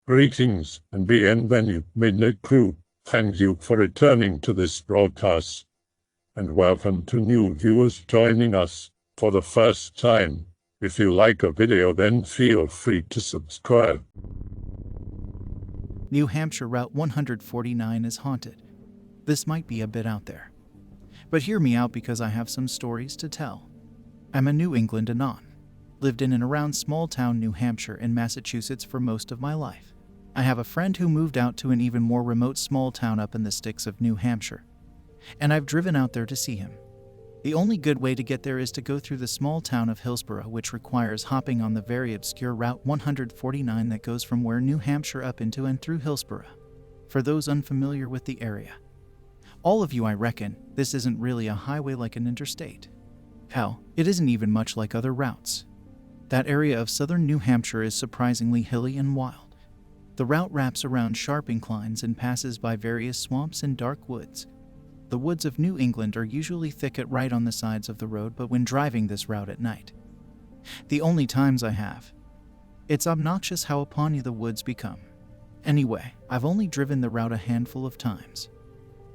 Greetings and bienvenue, Midnight Crew. Thank you for returning to this broadcast, and welcome to new viewers joining us for the first time. If you like a video, then feel free to subscribe. New Hampshire Route 149 is haunted. This might be a bit out there, but hear me out because I have some stories to tell. I'm a New England anon. Lived in and around small town New Hampshire and Massachusetts for most of my life. I have a friend who moved out to an even more remote small town up in the sticks of New Hampshire, and I've driven out there to see him. The only good way to get there is to go through the small town of Hillsborough, which requires hopping on the very obscure Route 149 that goes from where New Hampshire up into and through Hillsborough. For those unfamiliar with the area, all of you, I reckon, this isn't really a highway like an interstate. Hell, it isn't even much like other routes. That area of southern New Hampshire is surprisingly hilly and wild. The route wraps around sharp inclines and passes by various swamps and dark woods. The woods of New England are usually thicket right on the sides of the road, but when driving this route at night, the only times I have, it's obnoxious how upon you the woods become. Anyway, I've only driven the route a handful of times,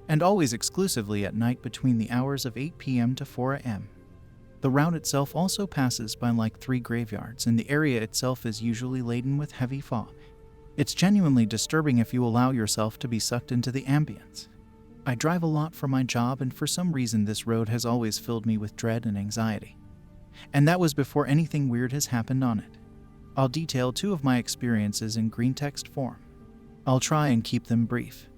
and always exclusively at night between the hours of 8 p.m. to 4 a.m. The route itself also passes by like 3 graveyards, and the area itself is usually laden with heavy fog. It's genuinely disturbing if you allow yourself to be sucked into the ambience. I drive a lot for my job, and for some reason this road has always filled me with dread and anxiety. And that was before anything weird has happened on it. I'll detail 2 of my experiences in Greentext form. I'll try and keep them brief.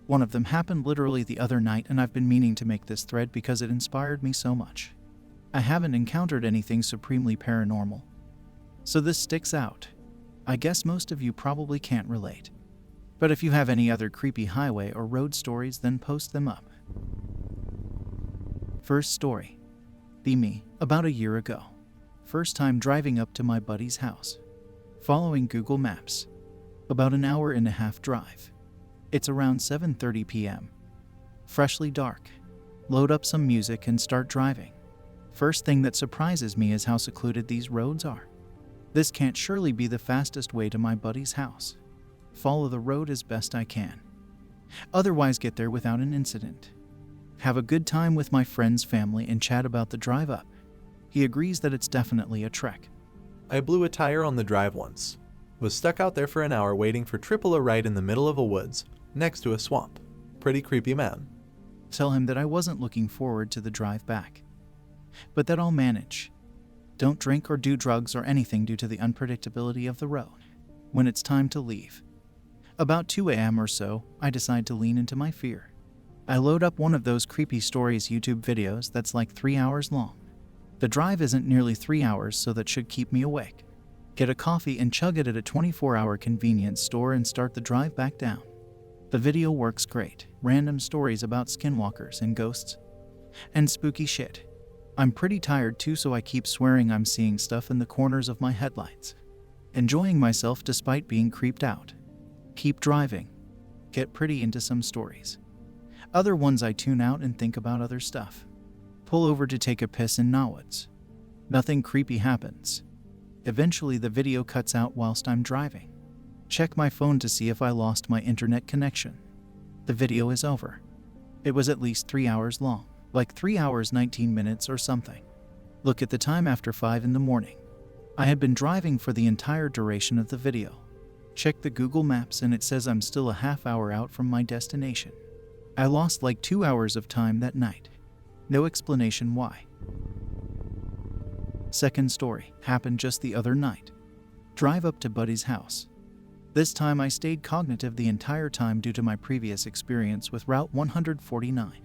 One of them happened literally the other night, and I've been meaning to make this thread because it inspired me so much. I haven't encountered anything supremely paranormal, so this sticks out. I guess most of you probably can't relate, but if you have any other creepy highway or road stories, then post them up. First story. Be me, about a year ago. First time driving up to my buddy's house. Following Google Maps. About an hour and a half drive. It's around 7:30 p.m. Freshly dark. Load up some music and start driving. First thing that surprises me is how secluded these roads are. This can't surely be the fastest way to my buddy's house. Follow the road as best I can. Otherwise, get there without an incident. Have a good time with my friend's family and chat about the drive up. He agrees that it's definitely a trek. I blew a tire on the drive once. Was stuck out there for an hour waiting for triple a right in the middle of a woods, next to a swamp. Pretty creepy, man. Tell him that I wasn't looking forward to the drive back, but that I'll manage. Don't drink or do drugs or anything due to the unpredictability of the road. When it's time to leave, about 2 a.m. or so, I decide to lean into my fear. I load up one of those creepy stories YouTube videos that's like 3 hours long. The drive isn't nearly 3 hours, so that should keep me awake. Get a coffee and chug it at a 24-hour convenience store and start the drive back down. The video works great. Random stories about skinwalkers and ghosts and spooky shit. I'm pretty tired too, so I keep swearing I'm seeing stuff in the corners of my headlights. Enjoying myself despite being creeped out. Keep driving. Get pretty into some stories. Other ones I tune out and think about other stuff. Pull over to take a piss in Nawwoods. Nothing creepy happens. Eventually the video cuts out whilst I'm driving. Check my phone to see if I lost my internet connection. The video is over. It was at least 3 hours long. Like 3 hours 19 minutes or something. Look at the time, after 5 in the morning. I had been driving for the entire duration of the video. Check the Google Maps and it says I'm still a half hour out from my destination. I lost like 2 hours of time that night. No explanation why. Second story happened just the other night. Drive up to buddy's house. This time I stayed cognitive the entire time due to my previous experience with Route 149.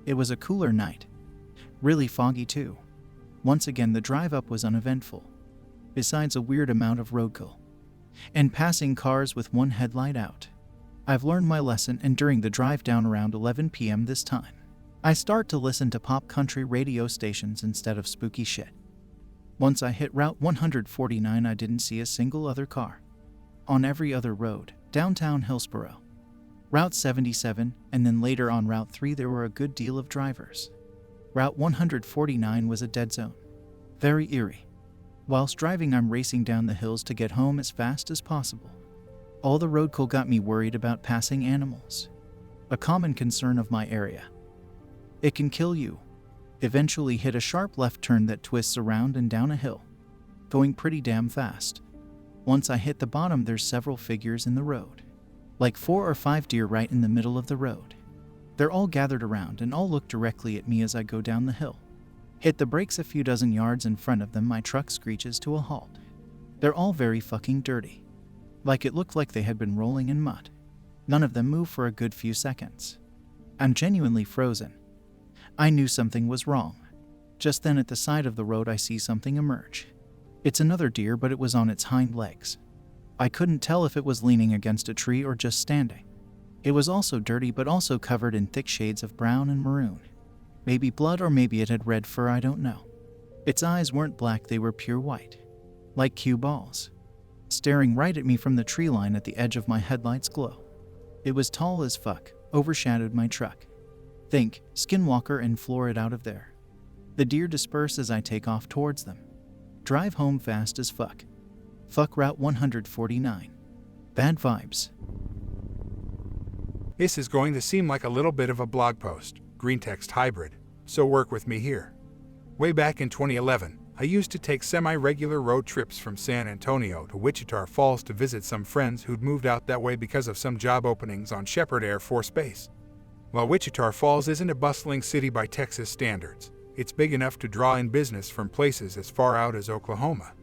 It was a cooler night. Really foggy too. Once again, the drive up was uneventful, besides a weird amount of roadkill and passing cars with one headlight out. I've learned my lesson, and during the drive down around 11 p.m. this time, I start to listen to pop country radio stations instead of spooky shit. Once I hit Route 149, I didn't see a single other car. On every other road, downtown Hillsborough, Route 77, and then later on Route 3, there were a good deal of drivers. Route 149 was a dead zone. Very eerie. Whilst driving, I'm racing down the hills to get home as fast as possible. All the road cool got me worried about passing animals. A common concern of my area. It can kill you. Eventually hit a sharp left turn that twists around and down a hill, going pretty damn fast. Once I hit the bottom, there's several figures in the road. Like 4 or 5 deer right in the middle of the road. They're all gathered around and all look directly at me as I go down the hill. Hit the brakes a few dozen yards in front of them, my truck screeches to a halt. They're all very fucking dirty. Like it looked like they had been rolling in mud. None of them move for a good few seconds. I'm genuinely frozen. I knew something was wrong. Just then at the side of the road I see something emerge. It's another deer, but it was on its hind legs. I couldn't tell if it was leaning against a tree or just standing. It was also dirty, but also covered in thick shades of brown and maroon. Maybe blood, or maybe it had red fur, I don't know. Its eyes weren't black, they were pure white. Like cue balls. Staring right at me from the tree line at the edge of my headlights glow. It was tall as fuck, overshadowed my truck. Think, skinwalker, and floor it out of there. The deer disperse as I take off towards them. Drive home fast as fuck. Fuck Route 149. Bad vibes. This is going to seem like a little bit of a blog post, Greentext hybrid, so work with me here. Way back in 2011, I used to take semi-regular road trips from San Antonio to Wichita Falls to visit some friends who'd moved out that way because of some job openings on Shepherd Air Force Base. While Wichita Falls isn't a bustling city by Texas standards, it's big enough to draw in business from places as far out as Oklahoma.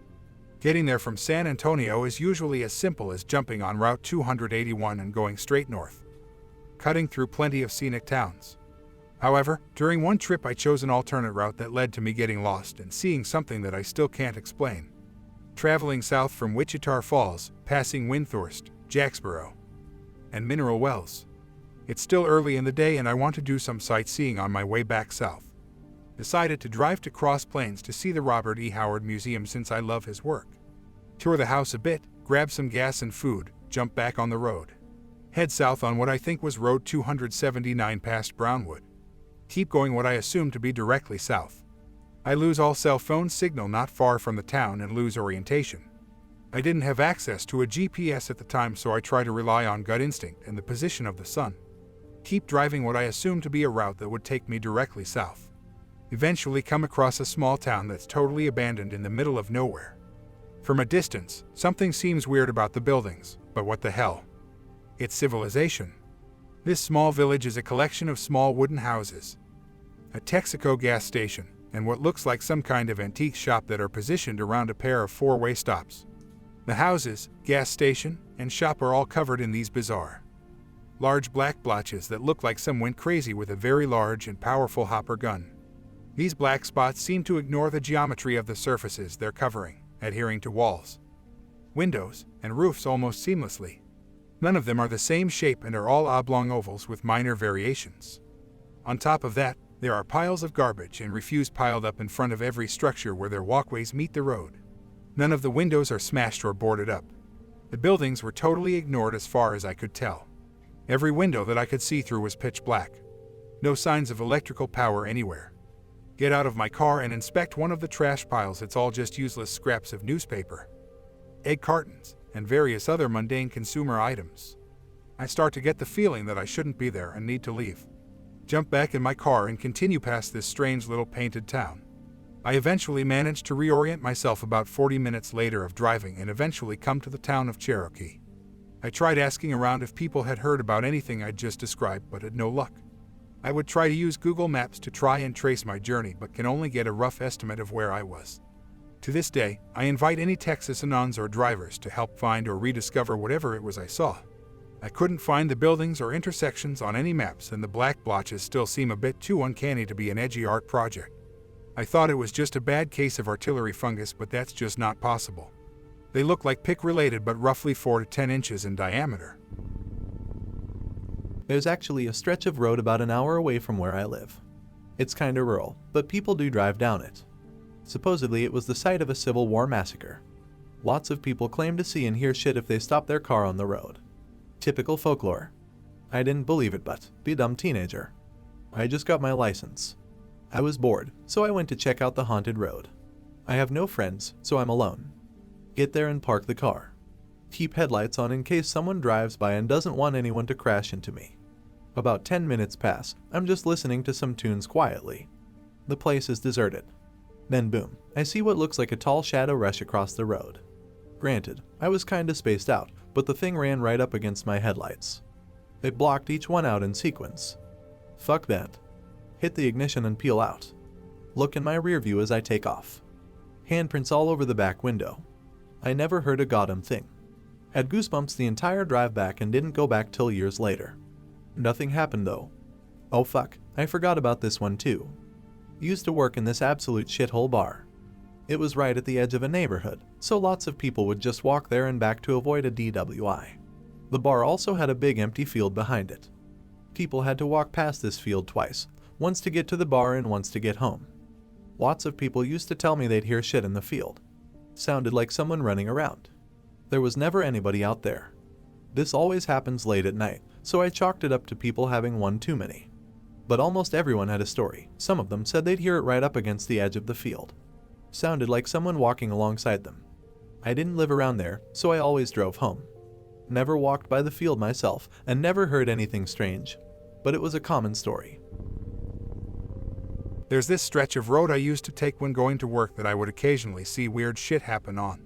Getting there from San Antonio is usually as simple as jumping on Route 281 and going straight north, cutting through plenty of scenic towns. However, during one trip I chose an alternate route that led to me getting lost and seeing something that I still can't explain. Traveling south from Wichita Falls, passing Windthorst, Jacksboro, and Mineral Wells. It's still early in the day and I want to do some sightseeing on my way back south. Decided to drive to Cross Plains to see the Robert E. Howard Museum since I love his work. Tour the house a bit, grab some gas and food, jump back on the road. Head south on what I think was Road 279 past Brownwood. Keep going what I assume to be directly south. I lose all cell phone signal not far from the town and lose orientation. I didn't have access to a GPS at the time, so I try to rely on gut instinct and the position of the sun. Keep driving what I assume to be a route that would take me directly south. Eventually come across a small town that's totally abandoned in the middle of nowhere. From a distance, something seems weird about the buildings, but what the hell? It's civilization. This small village is a collection of small wooden houses, a Texaco gas station, and what looks like some kind of antique shop that are positioned around a pair of four-way stops. The houses, gas station, and shop are all covered in these bizarre, large black blotches that look like some went crazy with a very large and powerful hopper gun. These black spots seem to ignore the geometry of the surfaces they're covering, adhering to walls, windows, and roofs almost seamlessly. None of them are the same shape and are all oblong ovals with minor variations. On top of that, there are piles of garbage and refuse piled up in front of every structure where their walkways meet the road. None of the windows are smashed or boarded up. The buildings were totally ignored as far as I could tell. Every window that I could see through was pitch black. No signs of electrical power anywhere. Get out of my car and inspect one of the trash piles. It's all just useless scraps of newspaper, egg cartons, and various other mundane consumer items. I start to get the feeling that I shouldn't be there and need to leave. Jump back in my car and continue past this strange little painted town. I eventually managed to reorient myself about 40 minutes later of driving and eventually come to the town of Cherokee. I tried asking around if people had heard about anything I'd just described, but had no luck. I would try to use Google Maps to try and trace my journey, but can only get a rough estimate of where I was. To this day, I invite any Texasanons or drivers to help find or rediscover whatever it was I saw. I couldn't find the buildings or intersections on any maps, and the black blotches still seem a bit too uncanny to be an edgy art project. I thought it was just a bad case of artillery fungus, but that's just not possible. They look like pick-related, but roughly 4 to 10 inches in diameter. There's actually a stretch of road about an hour away from where I live. It's kinda rural, but people do drive down it. Supposedly it was the site of a Civil War massacre. Lots of people claim to see and hear shit if they stop their car on the road. Typical folklore. I didn't believe it, but be a dumb teenager. I just got my license. I was bored, so I went to check out the haunted road. I have no friends, so I'm alone. Get there and park the car. Keep headlights on in case someone drives by and doesn't want anyone to crash into me. About 10 minutes pass. I'm just listening to some tunes quietly. The place is deserted. Then boom, I see what looks like a tall shadow rush across the road. Granted, I was kinda spaced out, but the thing ran right up against my headlights. It blocked each one out in sequence. Fuck that. Hit the ignition and peel out. Look in my rear view as I take off. Handprints all over the back window. I never heard a goddamn thing. Had goosebumps the entire drive back and didn't go back till years later. Nothing happened though. Oh fuck, I forgot about this one too. Used to work in this absolute shithole bar. It was right at the edge of a neighborhood, so lots of people would just walk there and back to avoid a DWI. The bar also had a big empty field behind it. People had to walk past this field twice, once to get to the bar and once to get home. Lots of people used to tell me they'd hear shit in the field. Sounded like someone running around. There was never anybody out there. This always happens late at night, so I chalked it up to people having one too many. But almost everyone had a story. Some of them said they'd hear it right up against the edge of the field. Sounded like someone walking alongside them. I didn't live around there, so I always drove home. Never walked by the field myself, and never heard anything strange. But it was a common story. There's this stretch of road I used to take when going to work that I would occasionally see weird shit happen on.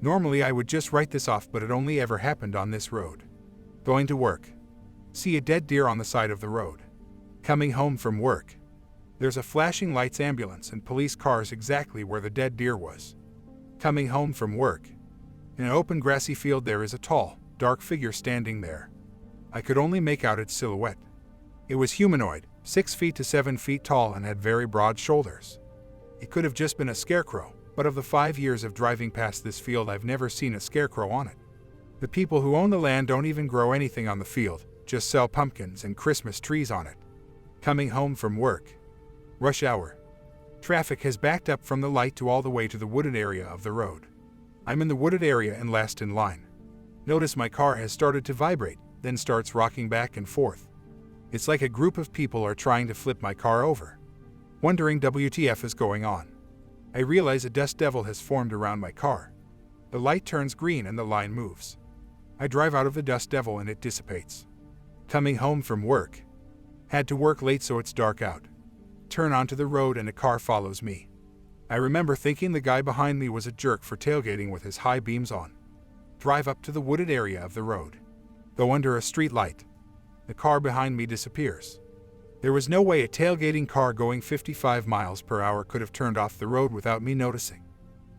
Normally I would just write this off, but it only ever happened on this road. Going to work. See a dead deer on the side of the road. Coming home from work. There's a flashing lights ambulance and police cars exactly where the dead deer was. Coming home from work. In an open grassy field there is a tall, dark figure standing there. I could only make out its silhouette. It was humanoid, 6 feet to 7 feet tall and had very broad shoulders. It could have just been a scarecrow, but of the 5 years of driving past this field I've never seen a scarecrow on it. The people who own the land don't even grow anything on the field, just sell pumpkins and Christmas trees on it. Coming home from work. Rush hour. Traffic has backed up from the light to all the way to the wooded area of the road. I'm in the wooded area and last in line. Notice my car has started to vibrate, then starts rocking back and forth. It's like a group of people are trying to flip my car over. Wondering WTF is going on. I realize a dust devil has formed around my car. The light turns green and the line moves. I drive out of the dust devil and it dissipates. Coming home from work. Had to work late so it's dark out. Turn onto the road and a car follows me. I remember thinking the guy behind me was a jerk for tailgating with his high beams on. Drive up to the wooded area of the road. Go under a street light. The car behind me disappears. There was no way a tailgating car going 55 miles per hour could have turned off the road without me noticing.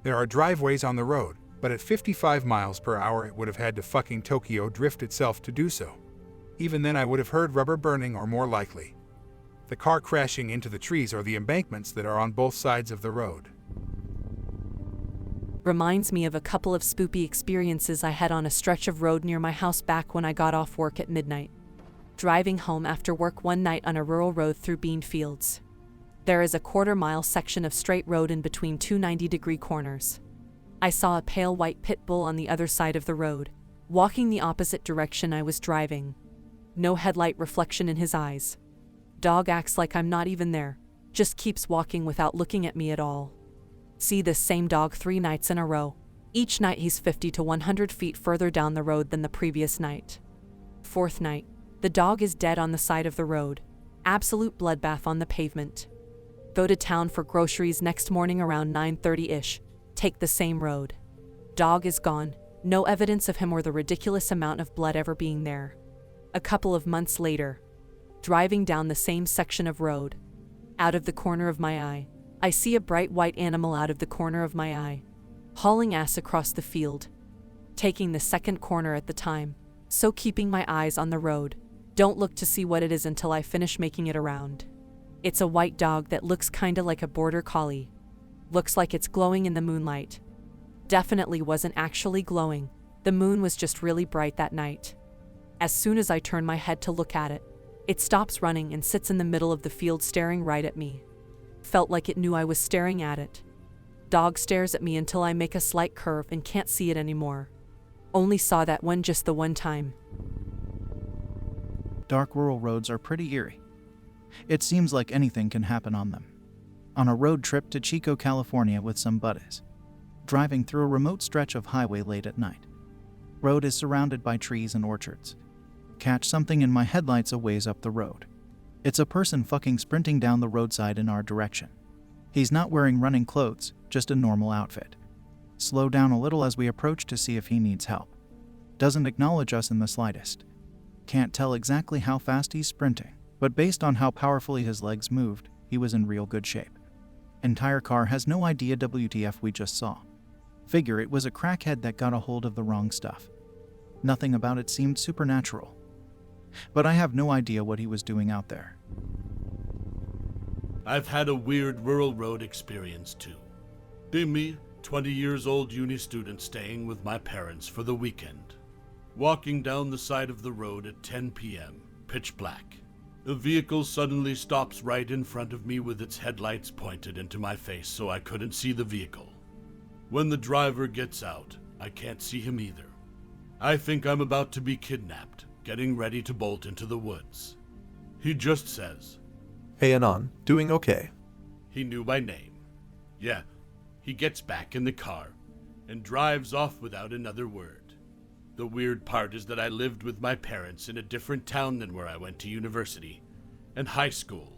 There are driveways on the road, but at 55 miles per hour it would have had to fucking Tokyo drift itself to do so. Even then I would have heard rubber burning or more likely, the car crashing into the trees or the embankments that are on both sides of the road. Reminds me of a couple of spoopy experiences I had on a stretch of road near my house back when I got off work at midnight. Driving home after work one night on a rural road through bean fields. There is a quarter-mile section of straight road in between two 90-degree corners. I saw a pale white pit bull on the other side of the road, walking the opposite direction I was driving. No headlight reflection in his eyes. Dog acts like I'm not even there, just keeps walking without looking at me at all. See this same dog 3 nights in a row. Each night he's 50 to 100 feet further down the road than the previous night. 4th night, the dog is dead on the side of the road. Absolute bloodbath on the pavement. Go to town for groceries next morning around 9:30-ish. Take the same road. Dog is gone. No evidence of him or the ridiculous amount of blood ever being there. A couple of months later, driving down the same section of road. Out of the corner of my eye, I see a bright white animal out of the corner of my eye, hauling ass across the field. Taking the second corner at the time, so keeping my eyes on the road. Don't look to see what it is until I finish making it around. It's a white dog that looks kinda like a border collie. Looks like it's glowing in the moonlight. Definitely wasn't actually glowing. The moon was just really bright that night. As soon as I turn my head to look at it, it stops running and sits in the middle of the field staring right at me. Felt like it knew I was staring at it. Dog stares at me until I make a slight curve and can't see it anymore. Only saw that one just the one time. Dark rural roads are pretty eerie. It seems like anything can happen on them. On a road trip to Chico, California with some buddies. Driving through a remote stretch of highway late at night. Road is surrounded by trees and orchards. Catch something in my headlights a ways up the road. It's a person fucking sprinting down the roadside in our direction. He's not wearing running clothes, just a normal outfit. Slow down a little as we approach to see if he needs help. Doesn't acknowledge us in the slightest. Can't tell exactly how fast he's sprinting, but based on how powerfully his legs moved, he was in real good shape. Entire car has no idea WTF we just saw. Figure it was a crackhead that got a hold of the wrong stuff. Nothing about it seemed supernatural. But I have no idea what he was doing out there. I've had a weird rural road experience too. Be me, 20 years old uni student staying with my parents for the weekend. Walking down the side of the road at 10 p.m., pitch black. A vehicle suddenly stops right in front of me with its headlights pointed into my face so I couldn't see the vehicle. When the driver gets out, I can't see him either. I think I'm about to be kidnapped, getting ready to bolt into the woods. He just says, Hey Anon, doing okay? he knew my name. Yeah, he gets back in the car and drives off without another word. The weird part is that I lived with my parents in a different town than where I went to university and high school.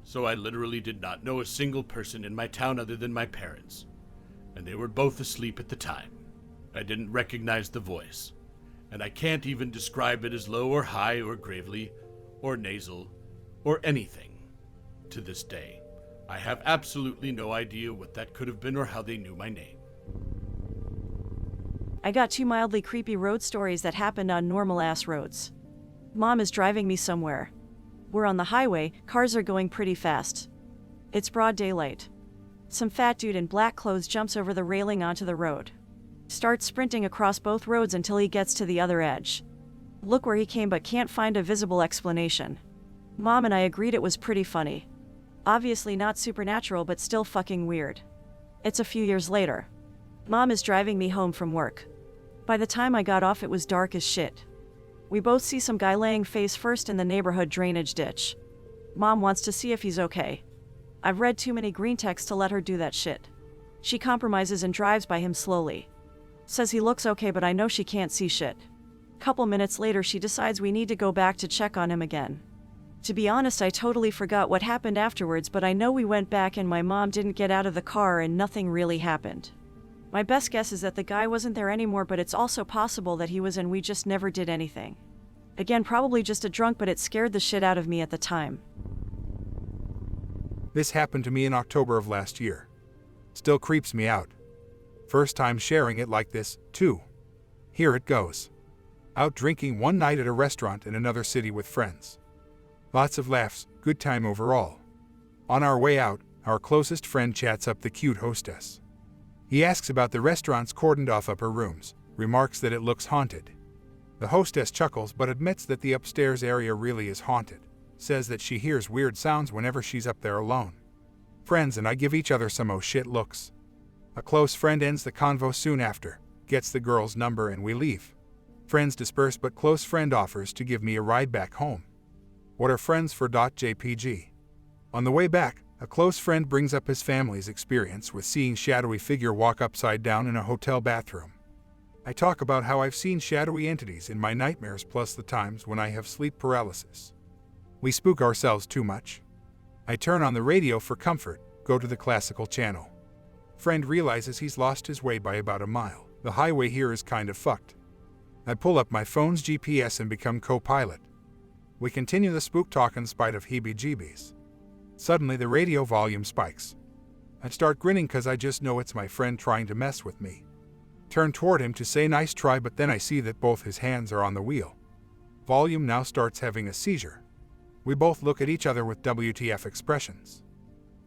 So I literally did not know a single person in my town other than my parents, and they were both asleep at the time. I didn't recognize the voice, and I can't even describe it as low or high or gravely or nasal or anything. To this day, I have absolutely no idea what that could have been or how they knew my name. I got two mildly creepy road stories that happened on normal-ass roads. Mom is driving me somewhere. We're on the highway, cars are going pretty fast. It's broad daylight. Some fat dude in black clothes jumps over the railing onto the road. Starts sprinting across both roads until he gets to the other edge. Look where he came but can't find a visible explanation. Mom and I agreed it was pretty funny. Obviously not supernatural but still fucking weird. It's a few years later. Mom is driving me home from work. By the time I got off it was dark as shit. We both see some guy laying face first in the neighborhood drainage ditch. Mom wants to see if he's okay. I've read too many Greentext to let her do that shit. She compromises and drives by him slowly. Says he looks okay but I know she can't see shit. Couple minutes later she decides we need to go back to check on him again. To be honest, I totally forgot what happened afterwards, but I know we went back and my mom didn't get out of the car and nothing really happened. My best guess is that the guy wasn't there anymore, but it's also possible that he was and we just never did anything. Again, probably just a drunk, but it scared the shit out of me at the time. This happened to me in October of last year. Still creeps me out. First time sharing it like this, too. Here it goes. Out drinking one night at a restaurant in another city with friends. Lots of laughs, good time overall. On our way out, our closest friend chats up the cute hostess. He asks about the restaurant's cordoned off upper rooms, remarks that it looks haunted. The hostess chuckles but admits that the upstairs area really is haunted, says that she hears weird sounds whenever she's up there alone. Friends and I give each other some oh shit looks. A close friend ends the convo soon after, gets the girl's number and we leave. Friends disperse but close friend offers to give me a ride back home. What are friends for? JPG. On the way back, a close friend brings up his family's experience with seeing shadowy figure walk upside down in a hotel bathroom. I talk about how I've seen shadowy entities in my nightmares plus the times when I have sleep paralysis. We spook ourselves too much. I turn on the radio for comfort, go to the classical channel. Friend realizes he's lost his way by about a mile. The highway here is kind of fucked. I pull up my phone's GPS and become co-pilot. We continue the spook talk in spite of heebie-jeebies. Suddenly the radio volume spikes. I start grinning cause I just know it's my friend trying to mess with me. Turn toward him to say nice try, but then I see that both his hands are on the wheel. Volume now starts having a seizure. We both look at each other with WTF expressions.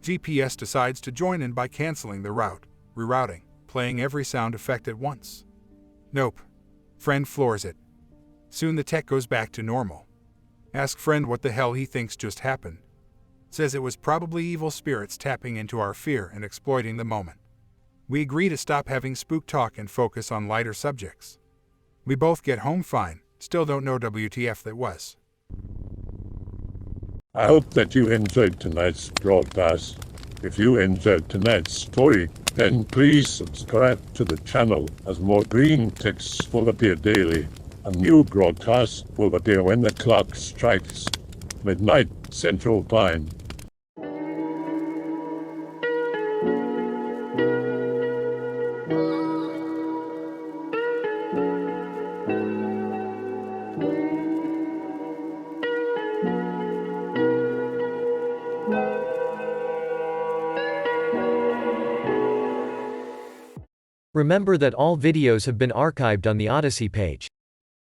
GPS decides to join in by canceling the route, rerouting, playing every sound effect at once. Nope. Friend floors it. Soon the tech goes back to normal. Ask friend what the hell he thinks just happened. Says it was probably evil spirits tapping into our fear and exploiting the moment. We agree to stop having spook talk and focus on lighter subjects. We both get home fine, still don't know WTF that was. I hope that you enjoyed tonight's broadcast. If you enjoyed tonight's story, then please subscribe to the channel as more green texts will appear daily. A new broadcast will appear when the clock strikes midnight Central Time. Remember that all videos have been archived on the Odyssey page.